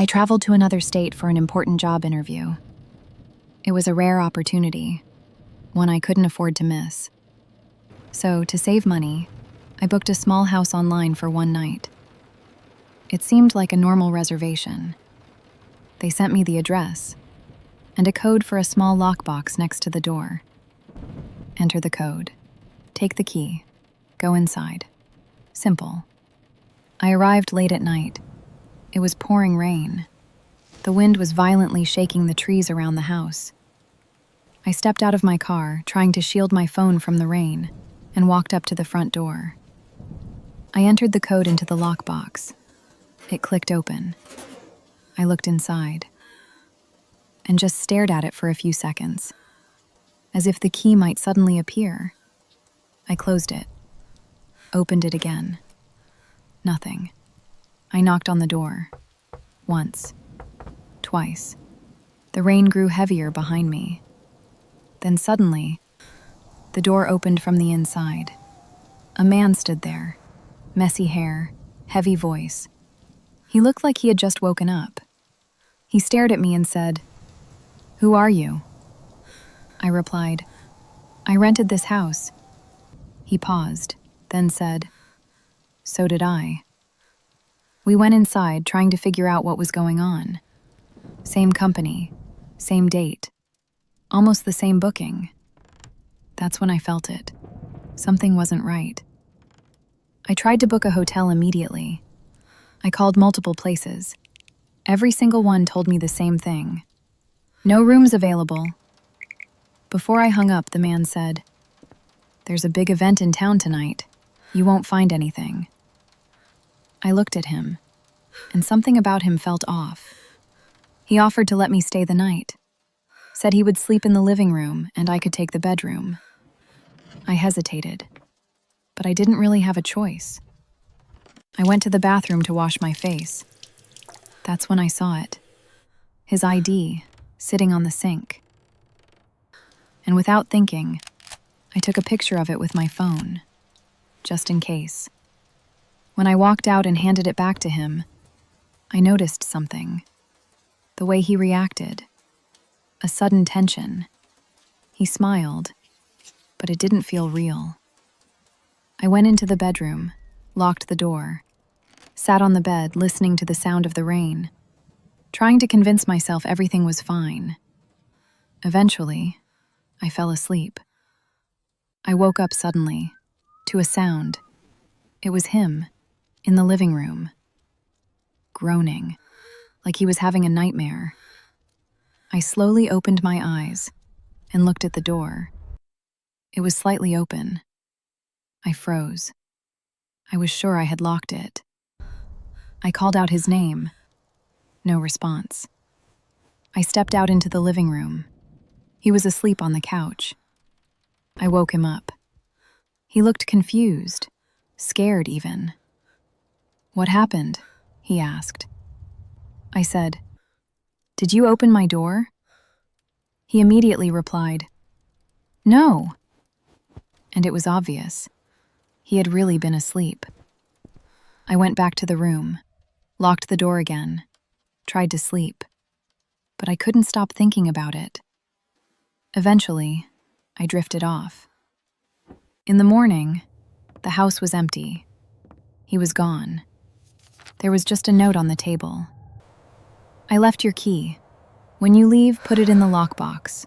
I traveled to another state for an important job interview. It was a rare opportunity, one I couldn't afford to miss. So, to save money, I booked a small house online for one night. It seemed like a normal reservation. They sent me the address and a code for a small lockbox next to the door. Enter the code. Take the key. Go inside. Simple. I arrived late at night. It was pouring rain. The wind was violently shaking the trees around the house. I stepped out of my car, trying to shield my phone from the rain, and walked up to the front door. I entered the code into the lockbox. It clicked open. I looked inside and just stared at it for a few seconds, as if the key might suddenly appear. I closed it, opened it again. Nothing. I knocked on the door. Once. Twice. The rain grew heavier behind me. Then suddenly, the door opened from the inside. A man stood there. Messy hair, heavy voice. He looked like he had just woken up. He stared at me and said, "Who are you?" I replied, "I rented this house." He paused, then said, "So did I." We went inside, trying to figure out what was going on. Same company, same date, almost the same booking. That's when I felt it. Something wasn't right. I tried to book a hotel immediately. I called multiple places. Every single one told me the same thing. No rooms available. Before I hung up, the man said, "There's a big event in town tonight. You won't find anything." I looked at him, and something about him felt off. He offered to let me stay the night, said he would sleep in the living room and I could take the bedroom. I hesitated, but I didn't really have a choice. I went to the bathroom to wash my face. That's when I saw it. His ID, sitting on the sink. And without thinking, I took a picture of it with my phone, just in case. When I walked out and handed it back to him, I noticed something. The way he reacted. A sudden tension. He smiled, but it didn't feel real. I went into the bedroom, locked the door, sat on the bed listening to the sound of the rain, trying to convince myself everything was fine. Eventually, I fell asleep. I woke up suddenly, to a sound. It was him, in the living room, groaning, like he was having a nightmare. I slowly opened my eyes and looked at the door. It was slightly open. I froze. I was sure I had locked it. I called out his name. No response. I stepped out into the living room. He was asleep on the couch. I woke him up. He looked confused, scared even. "What happened?" he asked. I said, "Did you open my door?" He immediately replied, "No." And it was obvious. He had really been asleep. I went back to the room, locked the door again, tried to sleep, but I couldn't stop thinking about it. Eventually, I drifted off. In the morning, the house was empty. He was gone. There was just a note on the table. "I left your key. When you leave, put it in the lockbox."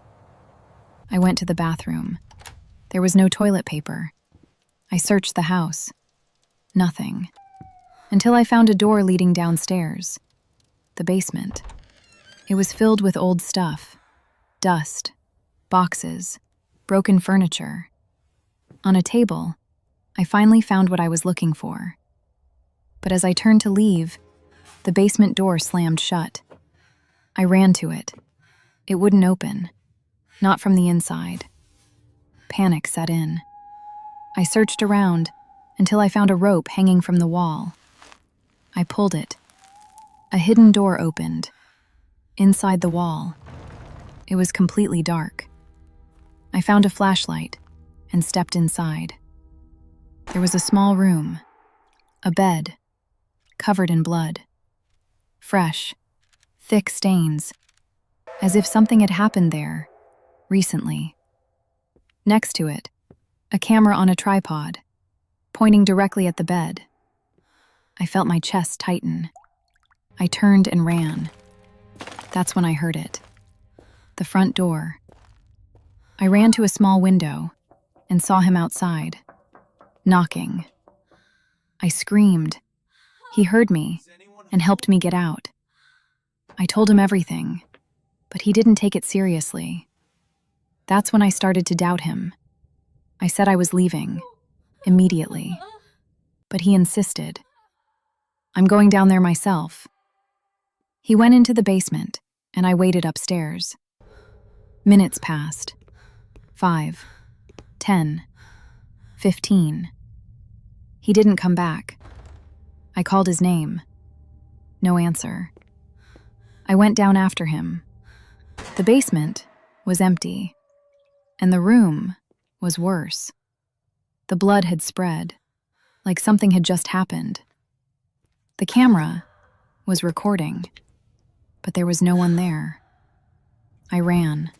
I went to the bathroom. There was no toilet paper. I searched the house. Nothing. Until I found a door leading downstairs. The basement. It was filled with old stuff. Dust. Boxes. Broken furniture. On a table, I finally found what I was looking for. But as I turned to leave, the basement door slammed shut. I ran to it. It wouldn't open. Not from the inside. Panic set in. I searched around until I found a rope hanging from the wall. I pulled it. A hidden door opened. Inside the wall. It was completely dark. I found a flashlight and stepped inside. There was a small room. A bed. Covered in blood. Fresh, thick stains, as if something had happened there recently. Next to it, a camera on a tripod, pointing directly at the bed. I felt my chest tighten. I turned and ran. That's when I heard it. The front door. I ran to a small window and saw him outside, knocking. I screamed. He heard me and helped me get out. I told him everything, but he didn't take it seriously. That's when I started to doubt him. I said I was leaving, immediately, but he insisted. I'm going down there myself. He went into the basement, and I waited upstairs. Minutes passed. 5, 10, 15. He didn't come back. I called his name. No answer. I went down after him. The basement was empty, and the room was worse. The blood had spread, like something had just happened. The camera was recording, but there was no one there. I ran,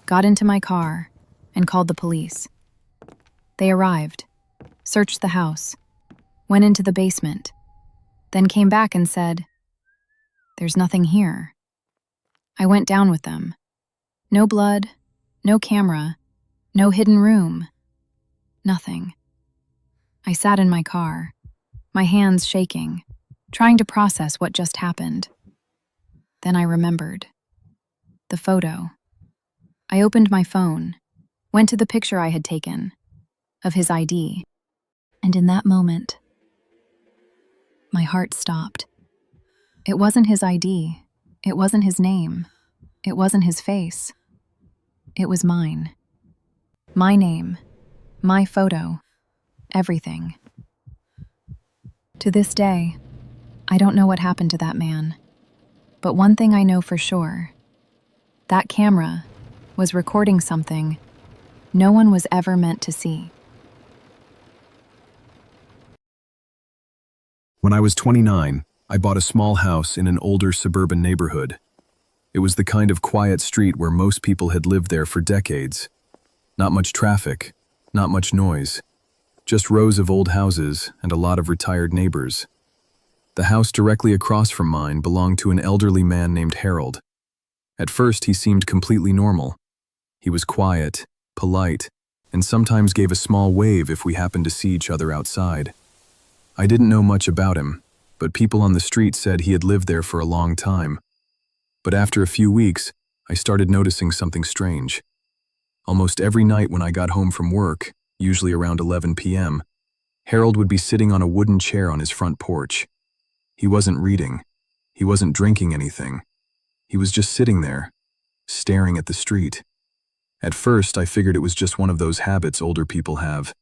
got into my car, and called the police. They arrived, searched the house, went into the basement, then came back and said, "There's nothing here." I went down with them. No blood, no camera, no hidden room. Nothing. I sat in my car, my hands shaking, trying to process what just happened. Then I remembered. The photo. I opened my phone, went to the picture I had taken, of his ID, and in that moment, my heart stopped. It wasn't his ID. It wasn't his name. It wasn't his face. It was mine. My name. My photo. Everything. To this day, I don't know what happened to that man. But one thing I know for sure. That camera was recording something no one was ever meant to see. When I was 29, I bought a small house in an older suburban neighborhood. It was the kind of quiet street where most people had lived there for decades. Not much traffic, not much noise, just rows of old houses and a lot of retired neighbors. The house directly across from mine belonged to an elderly man named Harold. At first, he seemed completely normal. He was quiet, polite, and sometimes gave a small wave if we happened to see each other outside. I didn't know much about him, but people on the street said he had lived there for a long time. But after a few weeks, I started noticing something strange. Almost every night when I got home from work, usually around 11 p.m., Harold would be sitting on a wooden chair on his front porch. He wasn't reading. He wasn't drinking anything. He was just sitting there, staring at the street. At first, I figured it was just one of those habits older people have.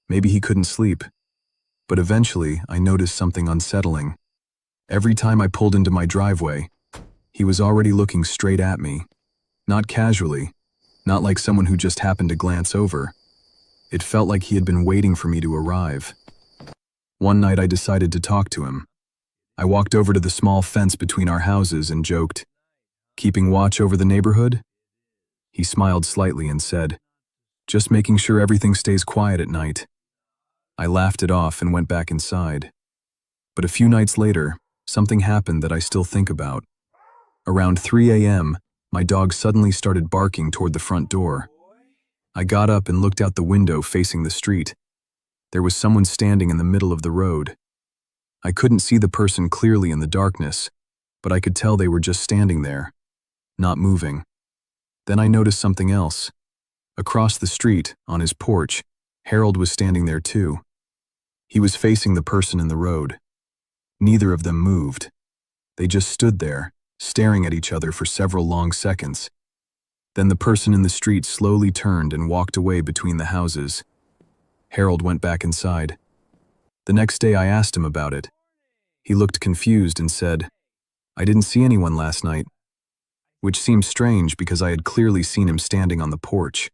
Maybe he couldn't sleep. But eventually, I noticed something unsettling. Every time I pulled into my driveway, he was already looking straight at me. Not casually, not like someone who just happened to glance over. It felt like he had been waiting for me to arrive. One night I decided to talk to him. I walked over to the small fence between our houses and joked, "Keeping watch over the neighborhood?" He smiled slightly and said, "Just making sure everything stays quiet at night." I laughed it off and went back inside. But a few nights later, something happened that I still think about. Around 3 a.m., my dog suddenly started barking toward the front door. I got up and looked out the window facing the street. There was someone standing in the middle of the road. I couldn't see the person clearly in the darkness, but I could tell they were just standing there, not moving. Then I noticed something else. Across the street, on his porch, Harold was standing there too. He was facing the person in the road. Neither of them moved. They just stood there, staring at each other for several long seconds. Then the person in the street slowly turned and walked away between the houses. Harold went back inside. The next day I asked him about it. He looked confused and said, "I didn't see anyone last night," which seemed strange because I had clearly seen him standing on the porch.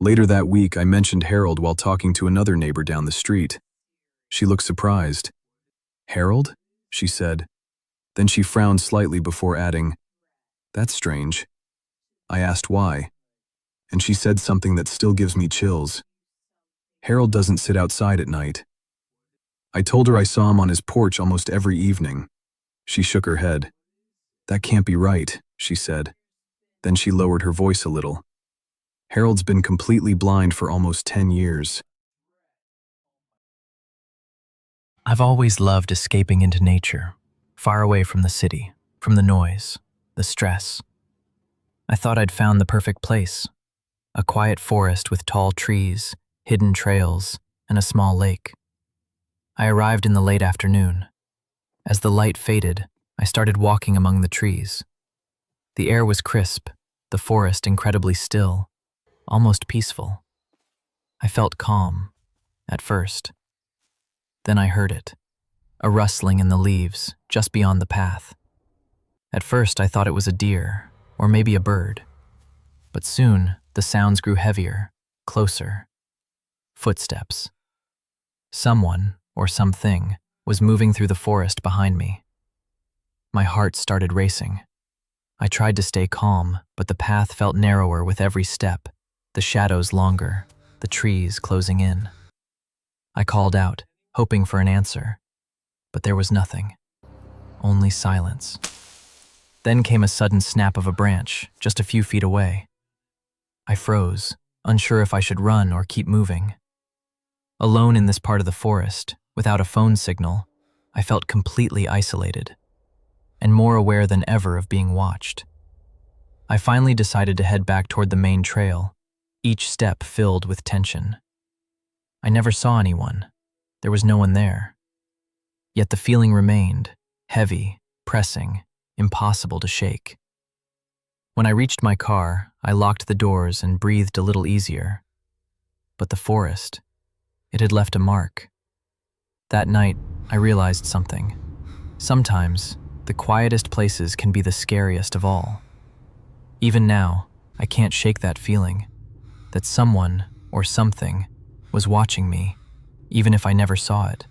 Later that week, I mentioned Harold while talking to another neighbor down the street. She looked surprised. "Harold?" she said. Then she frowned slightly before adding, "That's strange." I asked why, and she said something that still gives me chills. "Harold doesn't sit outside at night." I told her I saw him on his porch almost every evening. She shook her head. "That can't be right," she said. Then she lowered her voice a little. "Harold's been completely blind for almost 10 years. I've always loved escaping into nature, far away from the city, from the noise, the stress. I thought I'd found the perfect place, a quiet forest with tall trees, hidden trails, and a small lake. I arrived in the late afternoon. As the light faded, I started walking among the trees. The air was crisp, the forest incredibly still, almost peaceful. I felt calm, at first. Then I heard it, a rustling in the leaves just beyond the path. At first I thought it was a deer, or maybe a bird. But soon the sounds grew heavier, closer. Footsteps. Someone, or something, was moving through the forest behind me. My heart started racing. I tried to stay calm, but the path felt narrower with every step, the shadows longer, the trees closing in. I called out, hoping for an answer, but there was nothing, only silence. Then came a sudden snap of a branch, just a few feet away. I froze, unsure if I should run or keep moving. Alone in this part of the forest, without a phone signal, I felt completely isolated, and more aware than ever of being watched. I finally decided to head back toward the main trail, each step filled with tension. I never saw anyone. There was no one there. Yet the feeling remained, heavy, pressing, impossible to shake. When I reached my car, I locked the doors and breathed a little easier. But the forest, it had left a mark. That night, I realized something. Sometimes, the quietest places can be the scariest of all. Even now, I can't shake that feeling, that someone, or something, was watching me, even if I never saw it.